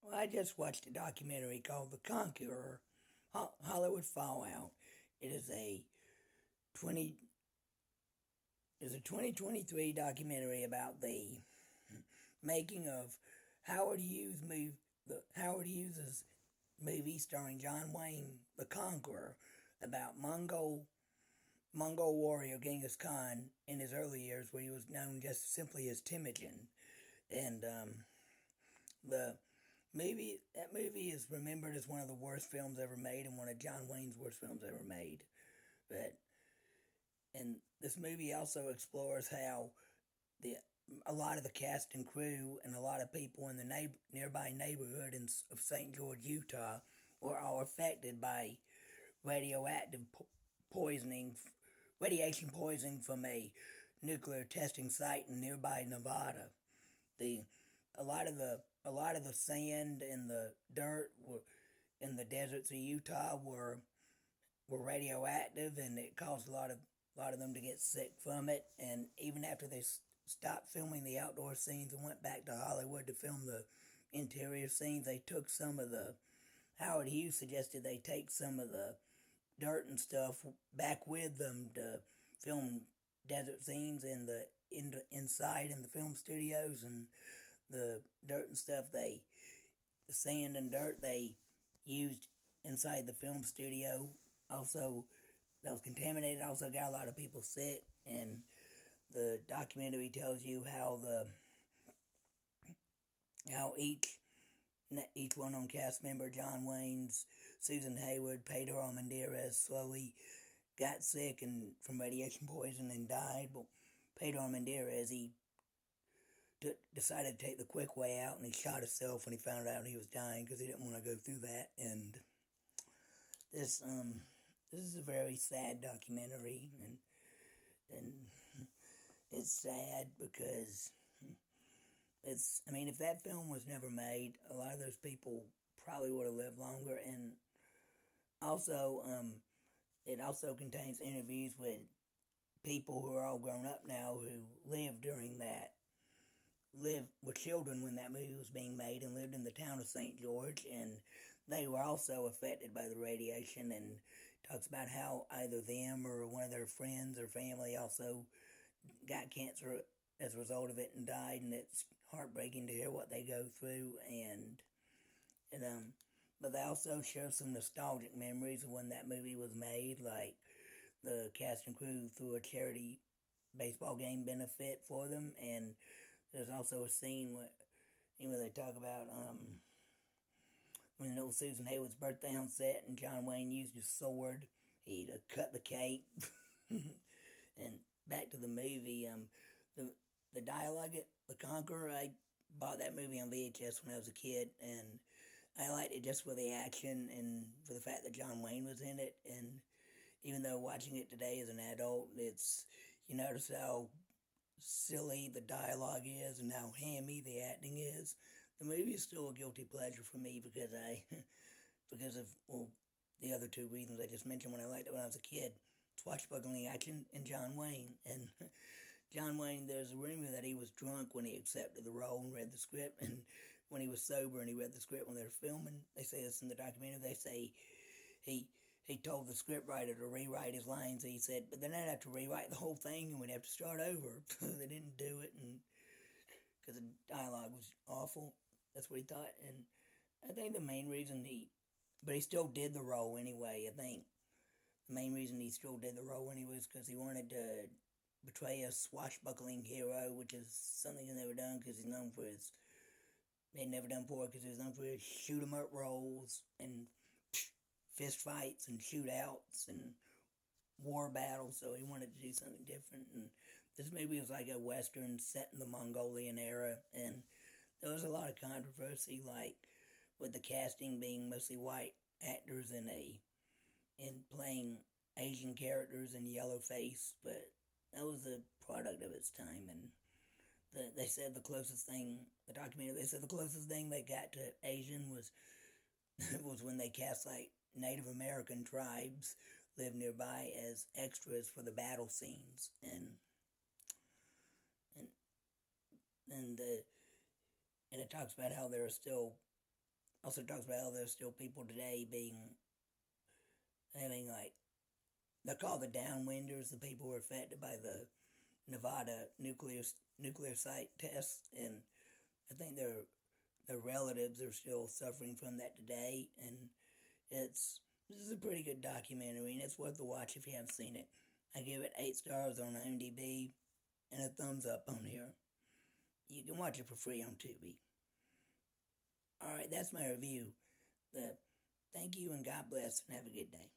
Well, I just watched a documentary called The Conqueror, Hollywood Fallout. It is a 20 is a 2023 documentary about the making of Howard Hughes Howard Hughes's movie starring John Wayne, The Conqueror, about Mongol warrior Genghis Khan in his early years, where he was known just simply as Temujin. And the that movie is remembered as one of the worst films ever made and one of John Wayne's worst films ever made. But and this movie also explores how the a lot of the cast and crew and a lot of people in the nearby neighborhood of St. George, Utah, were all affected by radioactive poisoning, radiation poisoning from a nuclear testing site in nearby Nevada. The a lot of the sand and the dirt in the deserts of Utah were radioactive, and it caused a lot of them to get sick from it. And even after they stopped filming the outdoor scenes and went back to Hollywood to film the interior scenes, they took some of the Howard Hughes suggested they take some of the dirt and stuff back with them to film desert scenes inside in the film studios, and the dirt and stuff the sand and dirt they used inside the film studio also that was contaminated also got a lot of people sick. And the documentary tells you how each one on cast member, John Wayne's, Susan Hayward, Pedro Armendariz, slowly got sick and from radiation poisoning and died. But Pedro Armendariz, he decided to take the quick way out, and he shot himself when he found out he was dying because he didn't want to go through that. And this this is a very sad documentary, and it's sad because I mean, if that film was never made, a lot of those people probably would have lived longer. And also, it also contains interviews with people who are all grown up now who lived with children when that movie was being made and lived in the town of St. George, and they were also affected by the radiation. And talks about how either them or one of their friends or family also got cancer as a result of it and died, and it's heartbreaking to hear what they go through. And but they also share some nostalgic memories of when that movie was made, like the cast and crew threw a charity baseball game benefit for them. And there's also a scene where they talk about when old Susan Hayward's birthday on set and John Wayne used his sword, he cut the cake. And back to the movie, the dialogue at The Conqueror, I bought that movie on VHS when I was a kid, and I liked it just for the action and for the fact that John Wayne was in it. And even though watching it today as an adult, you notice how silly the dialogue is and how hammy the acting is. The movie is still a guilty pleasure for me because because of the other two reasons I just mentioned when I liked it when I was a kid. Swashbuckling action and John Wayne. And John Wayne, there's a rumor that he was drunk when he accepted the role and read the script, and when he was sober and he read the script when they were filming, they say this in the documentary, they say he told the scriptwriter to rewrite his lines. He said, but then I'd have to rewrite the whole thing and we'd have to start over. They didn't do it, and because the dialogue was awful. That's what he thought. And I think the main reason but he still did the role anyway. I think the main reason he still did the role anyway was because he wanted to portray a swashbuckling hero, which is something he's never done because he's known for he'd never done before because he was known for his shoot 'em up roles and fist fights and shootouts and war battles. So he wanted to do something different. And this movie was like a western set in the Mongolian era, and there was a lot of controversy, like with the casting being mostly white actors in playing Asian characters in yellow face, but that was a product of its time. And they said the documentary, they said the closest thing they got to Asian was was when they cast like Native American tribes live nearby as extras for the battle scenes. And and it talks about how there are still Also talks about how there's still people today having like, they're called the downwinders, the people who were affected by the Nevada nuclear site tests, and I think their relatives are still suffering from that today. And this is a pretty good documentary, and it's worth a watch if you haven't seen it. I give it 8 stars on IMDb and a thumbs up on here. You can watch it for free on Tubi. All right, that's my review. Thank you and God bless, and have a good day.